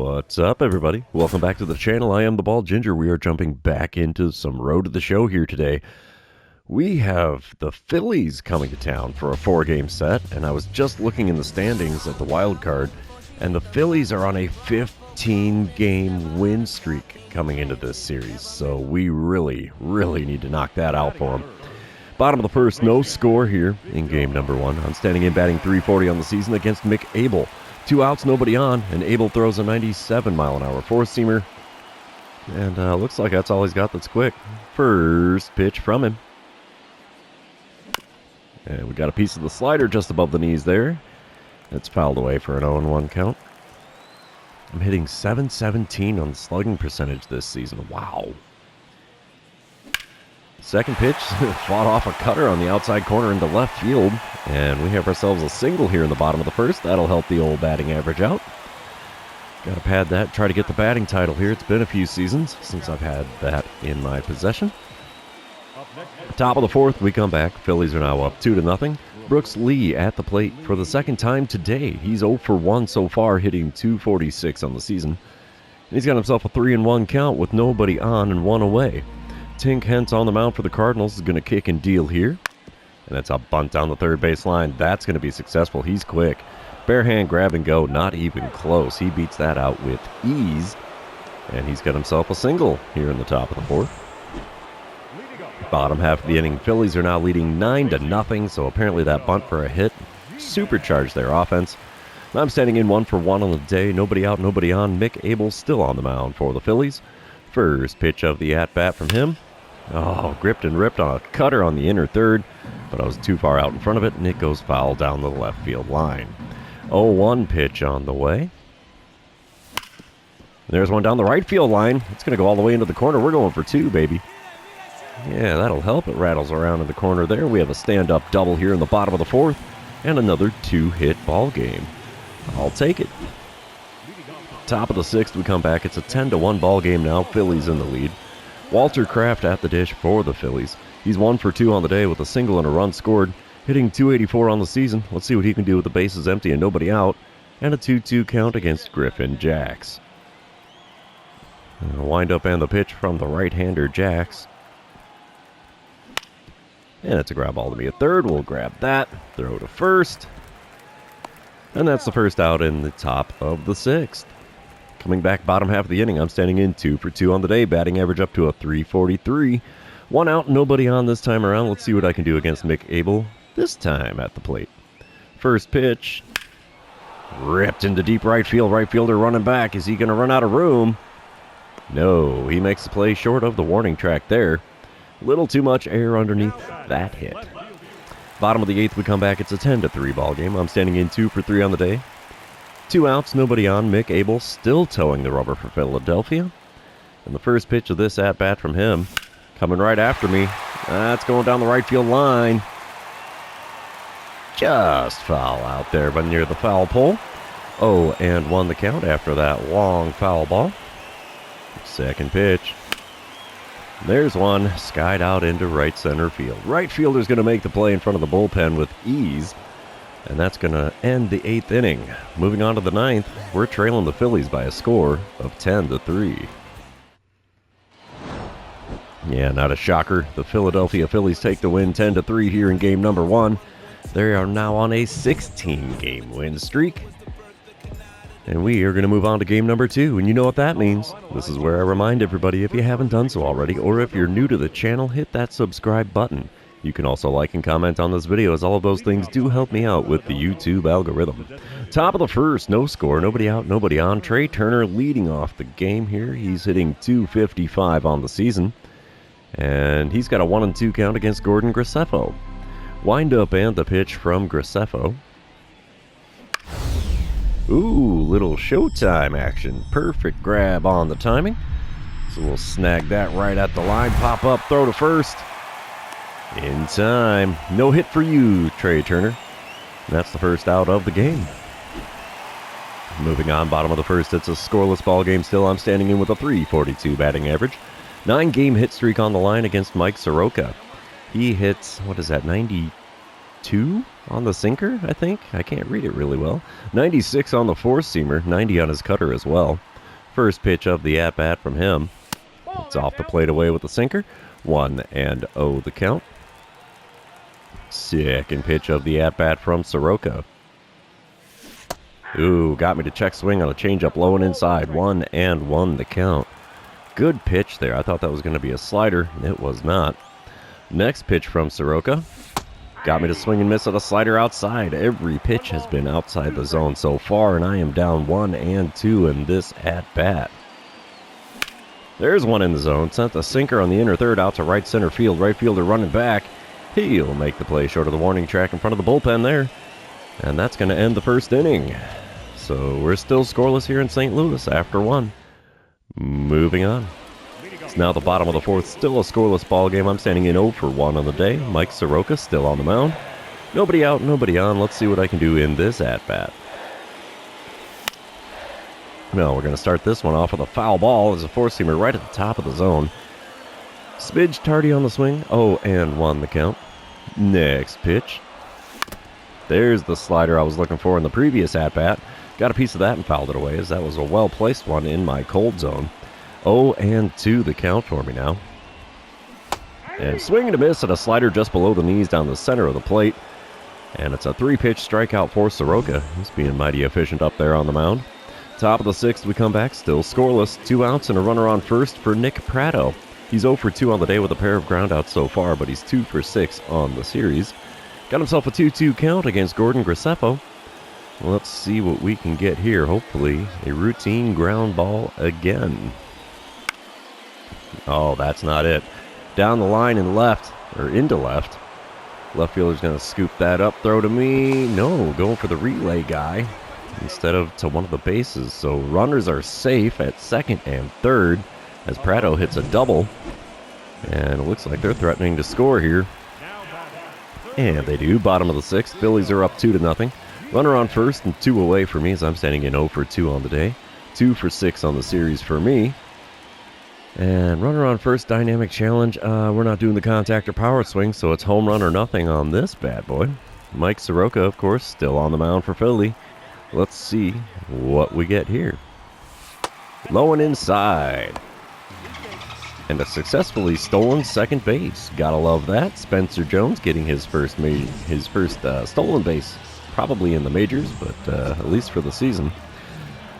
What's up, everybody? Welcome back to the channel. I am the Bald Ginger. We are jumping back into some Road to the Show here today. We have the Phillies coming to town for a 4-game set, and I was just looking in the standings at the wild card, and the Phillies are on a 15-game win streak coming into this series, so we really need to knock that out for them. Bottom of the first, no score here in game number 1. I'm standing in batting .340 on the season against Mick Abel. 2 outs, nobody on, and Abel throws a 97-mile-an-hour four-seamer. And looks like that's all he's got that's quick. First pitch from him. And we got a piece of the slider just above the knees there. It's fouled away for an 0-1 count. I'm hitting .717 on the slugging percentage this season. Wow. Second pitch, fought off a cutter on the outside corner into left field. And we have ourselves a single here in the bottom of the first. That'll help the old batting average out. Got to pad that, try to get the batting title here. It's been a few seasons since I've had that in my possession. Top of the fourth, we come back. Phillies are now up 2-0. Brooks Lee at the plate for the second time today. He's 0 for 1 so far, hitting .246 on the season. And he's got himself a 3-1 count with nobody on and 1 away. Tink Hence on the mound for the Cardinals is going to kick and deal here. And that's a bunt down the third base line. That's going to be successful. He's quick. Bare hand grab and go, not even close. He beats that out with ease. And he's got himself a single here in the top of the fourth. Bottom half of the inning, Phillies are now leading 9-0, so apparently that bunt for a hit supercharged their offense. I'm standing in 1 for 1 on the day. Nobody out, nobody on. Mick Abel still on the mound for the Phillies. First pitch of the at-bat from him. Oh, gripped and ripped on a cutter on the inner third, but I was too far out in front of it, and it goes foul down the left field line. 0-1 pitch on the way. There's one down the right field line. It's going to go all the way into the corner. We're going for 2, baby. Yeah, that'll help. It rattles around in the corner there. We have a stand-up double here in the bottom of the fourth, and another 2-hit ball game. I'll take it. Top of the sixth, we come back. It's a 10-1 ball game now. Phillies in the lead. Walter Kraft at the dish for the Phillies. He's 1 for 2 on the day with a single and a run scored, hitting .284 on the season. Let's see what he can do with the bases empty and nobody out, and a 2-2 count against Griffin Jacks. Wind up and the pitch from the right-hander Jacks. And it's a ground ball to me at third. We'll grab that, throw to first, and that's the first out in the top of the sixth. Coming back bottom half of the inning, I'm standing in 2 for 2 on the day, batting average up to a .343. 1 out, nobody on this time around. Let's see what I can do against Mick Abel this time at the plate. First pitch, ripped into deep right field. Right fielder running back. Is he going to run out of room? No, he makes the play short of the warning track there. Little too much air underneath that hit. Bottom of the eighth, we come back. It's a 10-3 ball game. I'm standing in 2 for 3 on the day. 2 outs, nobody on. Mick Abel still towing the rubber for Philadelphia. And the first pitch of this at-bat from him, coming right after me. That's going down the right field line. Just foul out there, but near the foul pole. 0-1 the count after that long foul ball. Second pitch. There's one, skied out into right center field. Right fielder's going to make the play in front of the bullpen with ease. And that's going to end the 8th inning. Moving on to the 9th, we're trailing the Phillies by a score of 10-3. Yeah, not a shocker. The Philadelphia Phillies take the win 10-3 here in game number 1. They are now on a 16-game win streak. And we are going to move on to game number 2, and you know what that means. This is where I remind everybody, if you haven't done so already, or if you're new to the channel, hit that subscribe button. You can also like and comment on this video, as all of those things do help me out with the YouTube algorithm. Top of the first, no score, nobody out, nobody on. Trey Turner leading off the game here. He's hitting .255 on the season. And he's got a 1-2 count against Gordon Graceffo. Wind up and the pitch from Graceffo. Ooh, little showtime action. Perfect grab on the timing. So we'll snag that right at the line. Pop up, throw to first. In time. No hit for you, Trey Turner. And that's the first out of the game. Moving on, bottom of the first, it's a scoreless ball game still. I'm standing in with a .342 batting average. 9-game hit streak on the line against Mike Soroka. He hits, 92 on the sinker, I think? I can't read it really well. 96 on the four-seamer, 90 on his cutter as well. First pitch of the at-bat from him. It's off the plate away with the sinker. 1-0 the count. Second pitch of the at-bat from Soroka. Ooh, got me to check swing on a changeup low and inside. 1-1 the count. Good pitch there. I thought that was going to be a slider. It was not. Next pitch from Soroka. Got me to swing and miss at a slider outside. Every pitch has been outside the zone so far, and I am down 1-2 in this at-bat. There's one in the zone. Sent the sinker on the inner third out to right center field. Right fielder running back. He'll make the play short of the warning track in front of the bullpen there. And that's going to end the first inning. So we're still scoreless here in St. Louis after one. Moving on. It's now the bottom of the fourth. Still a scoreless ball game. I'm standing in 0 for 1 on the day. Mike Soroka still on the mound. Nobody out, nobody on. Let's see what I can do in this at-bat. Well, we're going to start this one off with a foul ball as a four-seamer right at the top of the zone. Smidge tardy on the swing. 0-1 the count. Next pitch. There's the slider I was looking for in the previous at-bat. Got a piece of that and fouled it away as that was a well-placed one in my cold zone. 0-2 the count for me now. And swing and a miss at a slider just below the knees down the center of the plate. And it's a 3-pitch strikeout for Soroka. He's being mighty efficient up there on the mound. Top of the sixth, we come back, still scoreless. 2 outs and a runner on first for Nick Pratto. He's 0 for 2 on the day with a pair of groundouts so far, but he's 2 for 6 on the series. Got himself a 2-2 count against Gordon Graceffo. Let's see what we can get here. Hopefully, a routine ground ball again. Oh, that's not it. Down the line and left, or into left. Left fielder's going to scoop that up, throw to me. No, going for the relay guy instead of to one of the bases. So runners are safe at second and third as Pratto hits a double. And it looks like they're threatening to score here. And they do. Bottom of the sixth. Phillies are up 2-0. Runner on first and 2 away for me as I'm standing in 0 for 2 on the day. 2 for 6 on the series for me. And runner on first, dynamic challenge. We're not doing the contact or power swing, so it's home run or nothing on this bad boy. Mike Soroka, of course, still on the mound for Philly. Let's see what we get here. Low and inside. And a successfully stolen second base. Gotta love that. Spencer Jones getting his first stolen base. Probably in the majors, but at least for the season.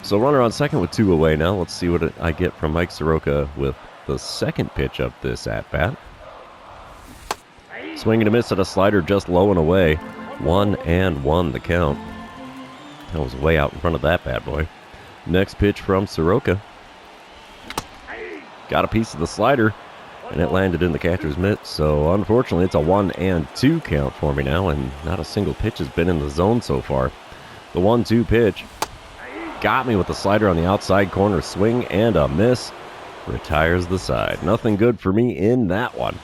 So runner on second with 2 away now. Let's see what I get from Mike Soroka with the second pitch of this at-bat. Swing and a miss at a slider just low and away. 1-1 the count. That was way out in front of that bad boy. Next pitch from Soroka. Got a piece of the slider, and it landed in the catcher's mitt. So unfortunately, it's a 1-2 count for me now, and not a single pitch has been in the zone so far. The 1-2 pitch. Got me with the slider on the outside corner. Swing and a miss. Retires the side. Nothing good for me in that one.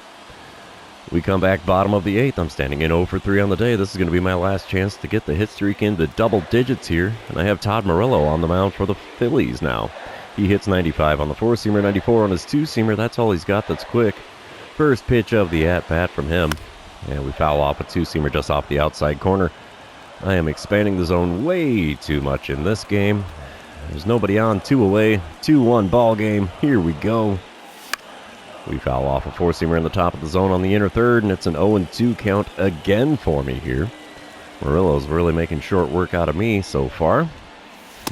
We come back bottom of the eighth. I'm standing in 0 for 3 on the day. This is going to be my last chance to get the hit streak into double digits here. And I have Todd Murillo on the mound for the Phillies now. He hits 95 on the 4-seamer, 94 on his 2-seamer. That's all he's got that's quick. First pitch of the at-bat from him. And we foul off a 2-seamer just off the outside corner. I am expanding the zone way too much in this game. There's nobody on, 2 away, 2-1 ball game. Here we go. We foul off a 4-seamer in the top of the zone on the inner third, and it's an 0-2 count again for me here. Murillo's really making short work out of me so far.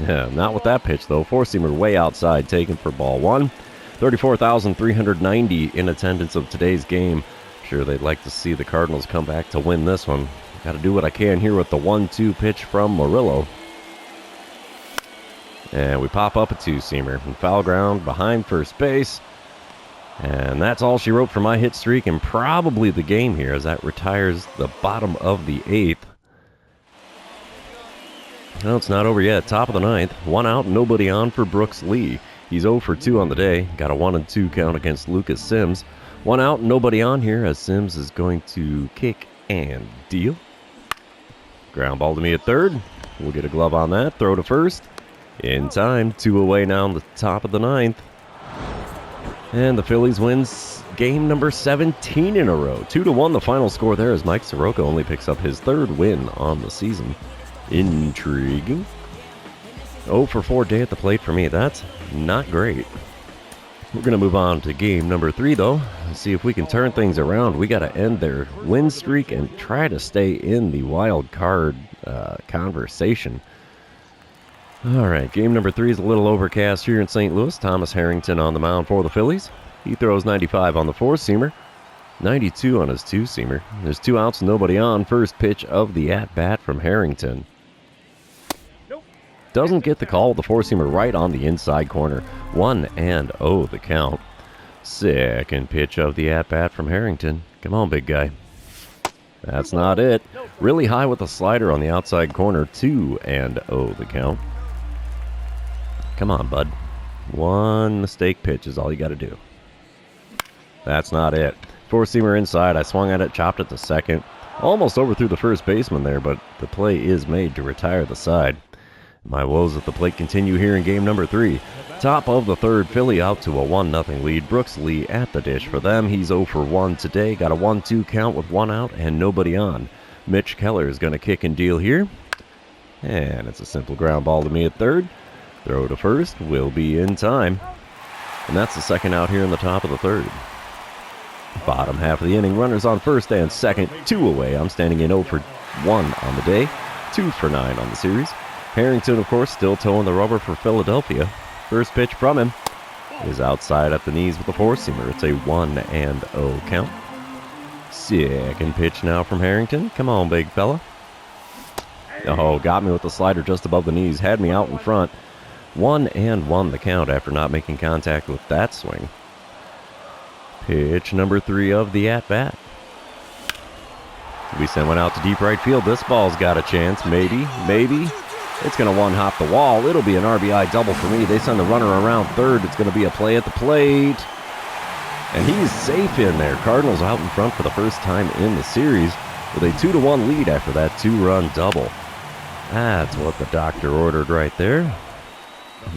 Yeah, not with that pitch though. 4-seamer way outside, taken for ball 1. 34,390 in attendance of today's game. Sure, they'd like to see the Cardinals come back to win this one. Got to do what I can here with the 1-2 pitch from Murillo. And we pop up a 2-seamer and foul ground behind first base. And that's all she wrote for my hit streak and probably the game here as that retires the bottom of the eighth. No, it's not over yet. Top of the ninth. 1 out, nobody on for Brooks Lee. He's 0 for 2 on the day. Got a 1-2 count against Lucas Sims. 1 out, nobody on here as Sims is going to kick and deal. Ground ball to me at third. We'll get a glove on that. Throw to first. In time. 2 away now on the top of the ninth. And the Phillies wins game number 17 in a row. 2-1 the final score there as Mike Soroka only picks up his 3rd win on the season. Intriguing. 0 for 4 day at the plate for me. That's not great. We're going to move on to game number 3, though, and see if we can turn things around. We got to end their win streak and try to stay in the wild card conversation. All right, game number 3 is a little overcast here in St. Louis. Thomas Harrington on the mound for the Phillies. He throws 95 on the 4-seamer, 92 on his 2-seamer. There's 2 outs, nobody on. First pitch of the at-bat from Harrington. Doesn't get the call with the 4-seamer right on the inside corner. 1-0 the count. Second pitch of the at-bat from Harrington. Come on, big guy. That's not it. Really high with the slider on the outside corner. 2-0 the count. Come on, bud. One mistake pitch is all you got to do. That's not it. 4-seamer inside. I swung at it, chopped it to second. Almost overthrew the first baseman there, but the play is made to retire the side. My woes at the plate continue here in game number 3. Top of the third, Philly out to a 1-0 lead. Brooks Lee at the dish for them. He's 0 for 1 today. Got a 1-2 count with 1 out and nobody on. Mitch Keller is going to kick and deal here. And it's a simple ground ball to me at third. Throw to first will be in time. And that's the second out here in the top of the third. Bottom half of the inning, runners on first and second, 2 away. I'm standing in 0 for 1 on the day, 2 for 9 on the series. Harrington, of course, still towing the rubber for Philadelphia. First pitch from him is outside at the knees with a 4-seamer. It's a 1-0 count. Second pitch now from Harrington. Come on, big fella. Oh, got me with the slider just above the knees. Had me out in front. 1-1 the count after not making contact with that swing. Pitch number 3 of the at-bat. We send one out to deep right field. This ball's got a chance. Maybe. It's going to one-hop the wall. It'll be an RBI double for me. They send the runner around third. It's going to be a play at the plate. And he's safe in there. Cardinals out in front for the first time in the series with a 2-1 lead after that 2-run double. That's what the doctor ordered right there.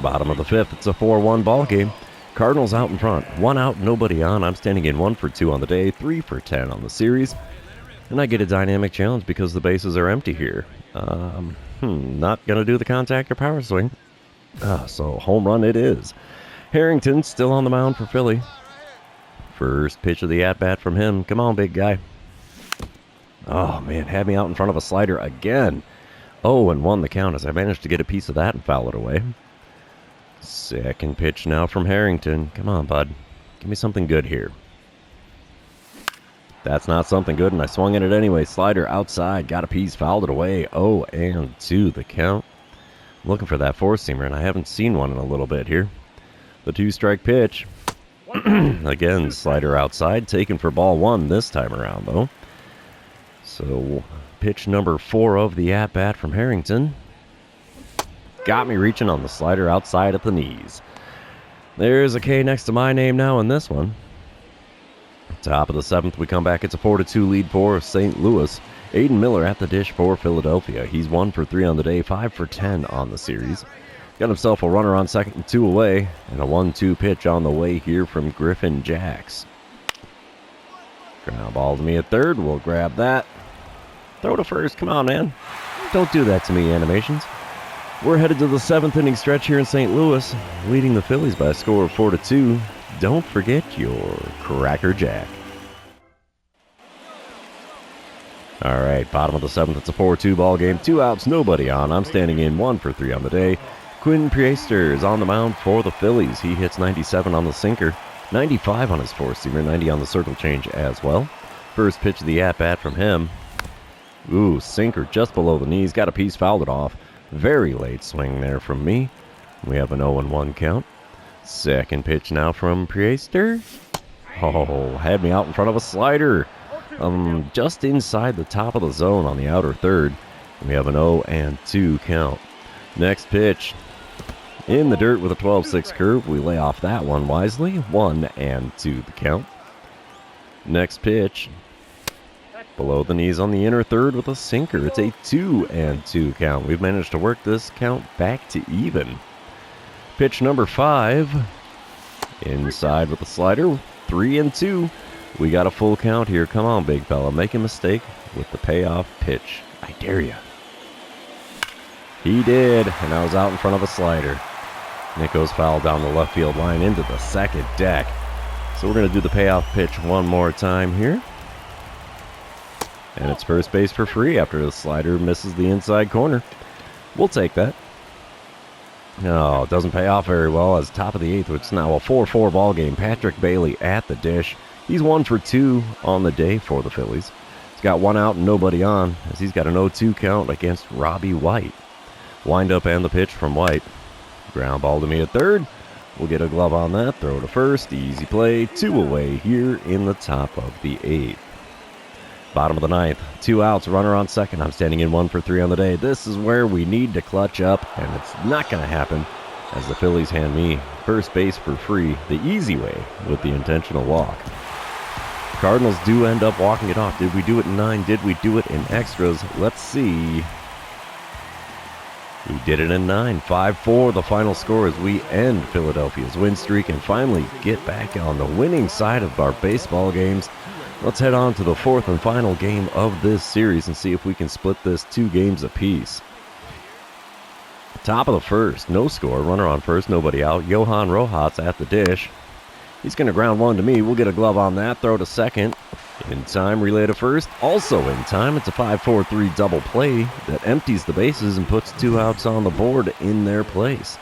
Bottom of the 5th, it's a 4-1 ball game. Cardinals out in front. 1 out, nobody on. I'm standing in 1 for 2 on the day, 3 for 10 on the series. And I get a dynamic challenge because the bases are empty here. Not going to do the contact or power swing. So home run it is. Harrington still on the mound for Philly. First pitch of the at-bat from him. Come on, big guy. Oh, man, had me out in front of a slider again. 0-1 the count as I managed to get a piece of that and foul it away. Second pitch now from Harrington. Come on, bud. Give me something good here. That's not something good, and I swung at it anyway. Slider outside, got a piece, fouled it away. 0-2 the count. I'm looking for that 4-seamer, and I haven't seen one in a little bit here. The 2-strike pitch. Again, slider outside, taken for ball 1 this time around, though. So, pitch number 4 of the at-bat from Harrington. Got me reaching on the slider outside at the knees. There's a K next to my name now in this one. Top of the 7th, we come back. It's a 4-2 lead for St. Louis. Aiden Miller at the dish for Philadelphia. He's 1 for 3 on the day, 5 for 10 on the series. Got himself a runner on second and 2 away, and a 1-2 pitch on the way here from Griffin Jacks. Ground ball to me at third. We'll grab that. Throw to first. Come on, man. Don't do that to me, Animations. We're headed to the 7th inning stretch here in St. Louis, leading the Phillies by a score of 4-2. Don't forget your Cracker Jack. All right, bottom of the 7th, it's a 4-2 ball game. 2 outs, nobody on. I'm standing in 1 for 3 on the day. Quinn Priester is on the mound for the Phillies. He hits 97 on the sinker, 95 on his 4-seamer, 90 on the circle change as well. First pitch of the at-bat from him. Ooh, sinker just below the knees. Got a piece, fouled it off. Very late swing there from me. We have an 0-1 count. Second pitch now from Priester. Oh, had me out in front of a slider. Just inside the top of the zone on the outer third. We have an 0-2 count. Next pitch. In the dirt with a 12-6 curve. We lay off that one wisely. 1-2 the count. Next pitch. Below the knees on the inner third with a sinker. It's a 2-2 count. We've managed to work this count back to even. Pitch number 5. Inside with the slider. 3-2. We got a full count here. Come on, big fella. Make a mistake with the payoff pitch. I dare you. He did, and I was out in front of a slider. Nico's foul down the left field line into the second deck. So we're going to do the payoff pitch one more time here. And it's first base for free after the slider misses the inside corner. We'll take that. No, it doesn't pay off very well as top of the eighth. It's now a 4-4 ball game. Patrick Bailey at the dish. He's 1 for 2 on the day for the Phillies. He's got one out and nobody on as he's got an 0-2 count against Robbie White. Wind up and the pitch from White. Ground ball to me at third. We'll get a glove on that. Throw to first. Easy play. 2 away here in the top of the eighth. Bottom of the ninth. 2 outs. Runner on second. I'm standing in 1 for 3 on the day. This is where we need to clutch up, and it's not going to happen as the Phillies hand me first base for free the easy way with the intentional walk. Cardinals do end up walking it off. Did we do it in 9? Did we do it in extras? Let's see. We did it in 9. 5-4 the final score as we end Philadelphia's win streak and finally get back on the winning side of our baseball games. Let's head on to the 4th and final game of this series and see if we can split this 2 games apiece. Top of the first, no score, runner on first, nobody out. Johan Rojas at the dish. He's going to ground one to me. We'll get a glove on that, throw to second. In time, relay to first. Also in time, it's a 5-4-3 double play that empties the bases and puts 2 outs on the board in their place.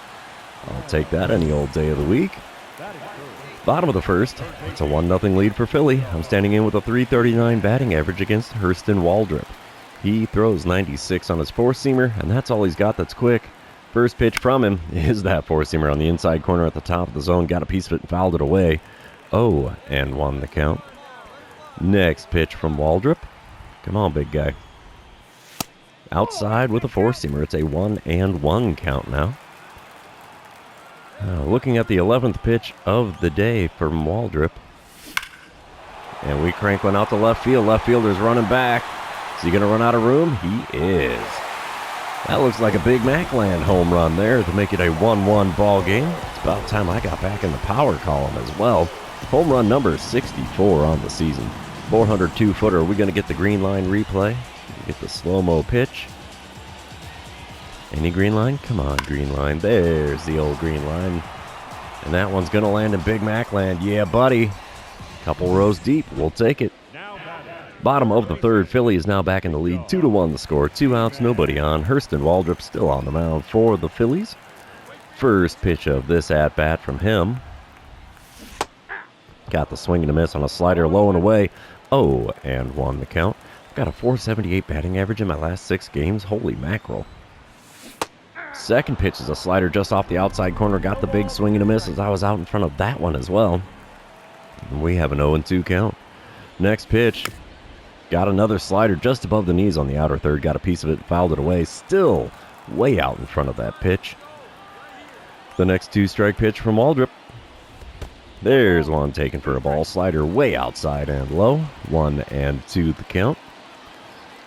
I'll take that any old day of the week. Bottom of the first, it's a 1-0 lead for Philly. I'm standing in with a .339 batting average against Hurston Waldrop. He throws 96 on his 4-seamer, and that's all he's got that's quick. First pitch from him is that 4-seamer on the inside corner at the top of the zone. Got a piece of it and fouled it away. 0-1 the count. Next pitch from Waldrop. Come on, big guy. Outside with a 4-seamer. It's a 1-1 count now. Looking at the 11th pitch of the day from Waldrop. And we crank one out to left field. Left fielder's running back. Is he going to run out of room? He is. That looks like a big Macland home run there to make it a 1-1 ball game. It's about time I got back in the power column as well. Home run number 64 on the season. 402-footer. Are we going to get the green line replay? Get the slow-mo pitch. Any green line? Come on, green line. There's the old green line. And that one's going to land in Big Mac land. Yeah, buddy. Couple rows deep. We'll take it. Bottom of the third. Philly is now back in the lead. 2-1 the score. 2 outs, nobody on. Hurston Waldrop still on the mound for the Phillies. First pitch of this at-bat from him. Got the swing and a miss on a slider low and away. 0-1 the count. Got a .478 batting average in my last 6 games. Holy mackerel. Second pitch is a slider just off the outside corner. Got the big swing and a miss as I was out in front of that one as well. And we have an 0-2 count. Next pitch. Got another slider just above the knees on the outer third. Got a piece of it, fouled it away. Still way out in front of that pitch. The next 2-strike pitch from Waldrop. There's one taken for a ball. Slider way outside and low. 1-2 the count.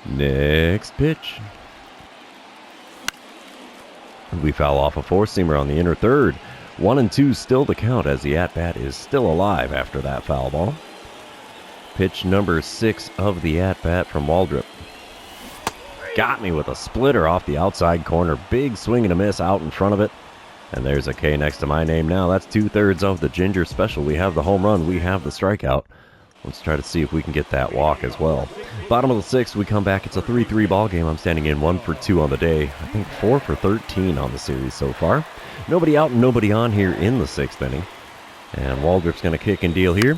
Next pitch. We foul off a 4-seamer on the inner third. 1-2 still the count as the at-bat is still alive after that foul ball. Pitch number 6 of the at-bat from Waldrop. Got me with a splitter off the outside corner. Big swing and a miss out in front of it. And there's a K next to my name now. That's 2/3 of the Ginger Special. We have the home run. We have the strikeout. Let's try to see if we can get that walk as well. Bottom of the 6th, we come back. It's a 3-3 ball game. I'm standing in 1 for 2 on the day. I think 4 for 13 on the series so far. Nobody out and nobody on here in the 6th inning. And Waldrop's going to kick and deal here.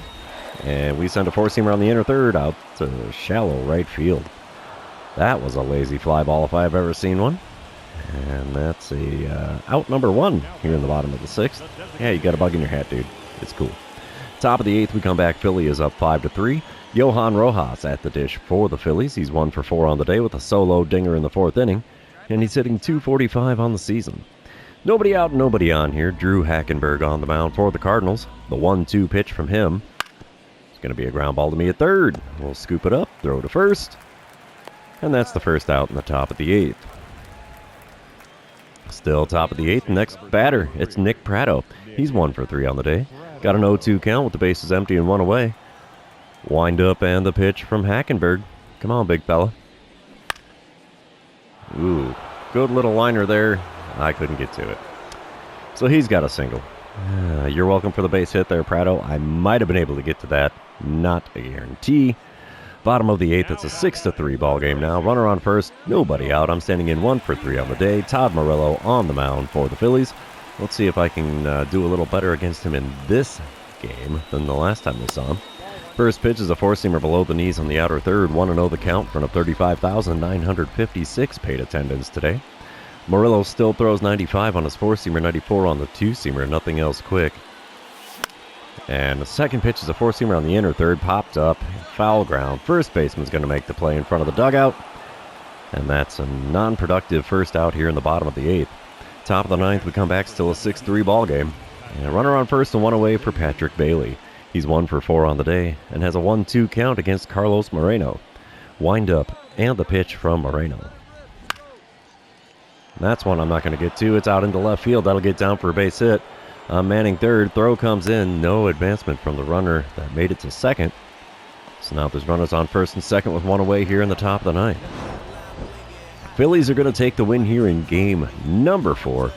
And we send a 4-seamer on the inner third out to shallow right field. That was a lazy fly ball if I've ever seen one. And that's a out number 1 here in the bottom of the 6th. Yeah, you got a bug in your hat, dude. It's cool. Top of the 8th, we come back. Philly is up 5-3. Johan Rojas at the dish for the Phillies. He's 1 for 4 on the day with a solo dinger in the 4th inning. And he's hitting .245 on the season. Nobody out, nobody on here. Drew Hackenberg on the mound for the Cardinals. The 1-2 pitch from him. It's going to be a ground ball to me at third. We'll scoop it up, throw to first. And that's the first out in the top of the 8th. Still top of the 8th. Next batter, it's Nick Pratto. He's 1 for 3 on the day. Got an 0-2 count with the bases empty and 1 away. Wind up and the pitch from Hackenberg. Come on, big fella. Ooh, Good little liner there. I couldn't get to it. So he's got a single. You're welcome for the base hit there, Prado. I might have been able to get to that. Not a guarantee. Bottom of the 8th, it's a 6-3 ball game now. Runner on first, nobody out. I'm standing in 1 for 3 on the day. Todd Morello on the mound for the Phillies. Let's see if I can do a little better against him in this game than the last time we saw him. First pitch is a four-seamer below the knees on the outer third. 1-0 the count in front of 35,956 paid attendance today. Morello still throws 95 on his four-seamer, 94 on the two-seamer, nothing else quick. And the second pitch is a four-seamer on the inner third, popped up, foul ground. First baseman's going to make the play in front of the dugout. And that's a non-productive first out here in the bottom of the 8th. Top of the 9th, we come back, still a 6-3 ball game. And a runner on first and one away for Patrick Bailey. He's 1 for 4 on the day and has a 1-2 count against Carlos Moreno. Wind up and the pitch from Moreno. That's one I'm not going to get to. It's out into left field. That'll get down for a base hit. Manning third. Throw comes in. No advancement from the runner that made it to second. So now there's runners on first and second with one away here in the top of the 9th. Phillies are going to take the win here in game number 4.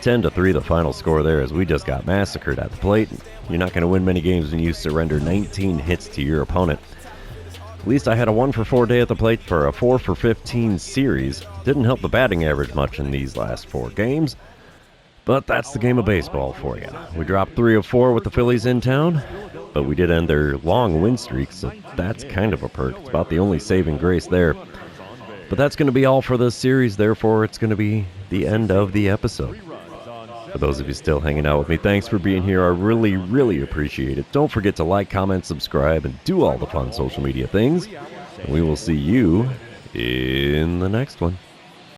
10-3 the final score there as we just got massacred at the plate. You're not going to win many games when you surrender 19 hits to your opponent. At least I had a 1 for 4 day at the plate for a 4 for 15 series. Didn't help the batting average much in these last 4 games. But that's the game of baseball for you. We dropped 3 of 4 with the Phillies in town, but we did end their long win streak, so that's kind of a perk. It's about the only saving grace there. But that's going to be all for this series, therefore it's going to be the end of the episode. For those of you still hanging out with me, thanks for being here. I really, really appreciate it. Don't forget to like, comment, subscribe, and do all the fun social media things. And we will see you in the next one.